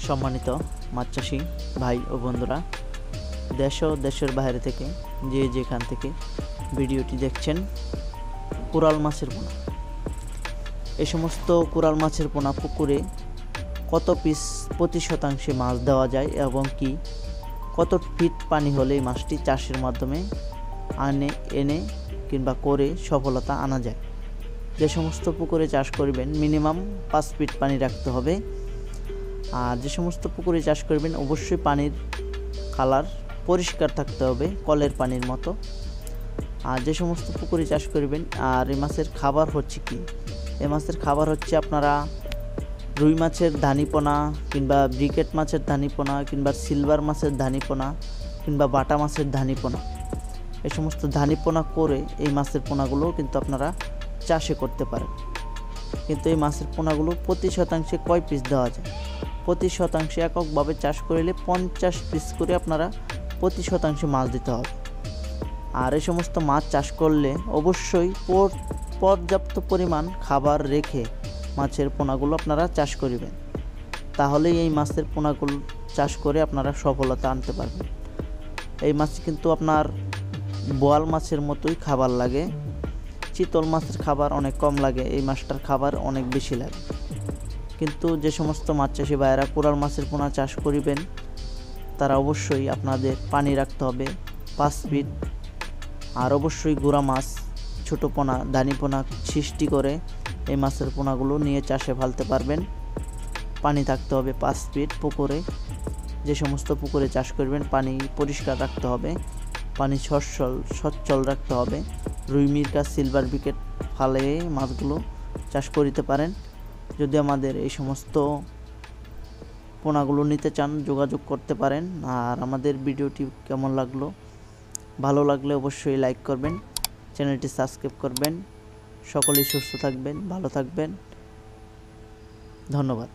সম্মানিত মাছ চাষি ভাই ও বন্ধুরা, দেশ ও দেশের বাইরে থেকে যে যেখান থেকে ভিডিওটি দেখছেন, কোরাল মাছের পোনা। এই সমস্ত কোরাল মাছের পোনা পুকুরে কত পিস প্রতি শতাংশে মাছ দেওয়া যায় এবং কি কত ফিট পানি হলে এই মাছটি চাষের মাধ্যমে এনে কিংবা করে সফলতা আনা যায়। যে সমস্ত পুকুরে চাষ করবেন মিনিমাম 5 ফিট পানি রাখতে হবে। আর যে সমস্ত পুকুরে চাষ করবেন অবশ্যই পানির কালার পরিষ্কার থাকতে হবে, কলের পানির মতো। আর যে সমস্ত পুকুরে চাষ করবেন, আর এই মাছের খাবার হচ্ছে কি, এই মাছের খাবার হচ্ছে আপনারা রুই মাছের ধানিপোনা কিংবা ব্রিকেট মাছের ধানিপোনা কিংবা সিলভার মাছের ধানিপোনা কিংবা বাটা মাছের ধানিপোনা, এই সমস্ত ধানিপোনা করে এই মাছের পোনাগুলো কিন্তু আপনারা চাষে করতে পারেন। কিন্তু এই মাছের পোনাগুলো প্রতি শতাংশে কয় পিস দেওয়া যায়? প্রতি শতাংশে এককভাবে চাষ করলে 50 পিস করে আপনারা প্রতি শতাংশে মাছ দিতে হবে। আর এই সমস্ত মাছ চাষ করলে অবশ্যই পর্যাপ্ত পরিমাণ খাবার রেখে মাছের পোনাগুলো আপনারা চাষ করবেন, তাহলেই এই মাছের পোনাগুলো চাষ করে আপনারা সফলতা আনতে পারবেন। এই মাছ কিন্তু আপনার বোয়াল মাছের মতোই খাবার লাগে, চিতল মাছের খাবার অনেক কম লাগে, এই মাছটার খাবার অনেক বেশি লাগে। কিন্তু যে সমস্ত মাছ চাষি ভাইয়েরা কোরাল মাছের পোনা চাষ করিবেন, তারা অবশ্যই আপনাদের পানি রাখতে হবে 5 ফিট। আর অবশ্যই গুঁড়া মাছ, ছোটো পোনা, দানি পোনা সৃষ্টি করে এই মাছের পোনাগুলো নিয়ে চাষে ফেলতে পারবেন। পানি থাকতে হবে 5 ফিট পুকুরে। যে সমস্ত পুকুরে চাষ করবেন পানি পরিষ্কার রাখতে হবে, পানি সচ্ছল রাখতে হবে। রুই, মিরকা, সিলভার ব্রিকেট ফালে মাছগুলো চাষ করিতে পারেন। যদি আমাদের এই সমস্ত পোনাগুলো নিতে চান যোগাযোগ করতে পারেন। আর আমাদের ভিডিওটি কেমন লাগলো, ভালো লাগলে অবশ্যই লাইক করবেন, চ্যানেলটি সাবস্ক্রাইব করবেন। সকলেই সুস্থ থাকবেন, ভালো থাকবেন। ধন্যবাদ।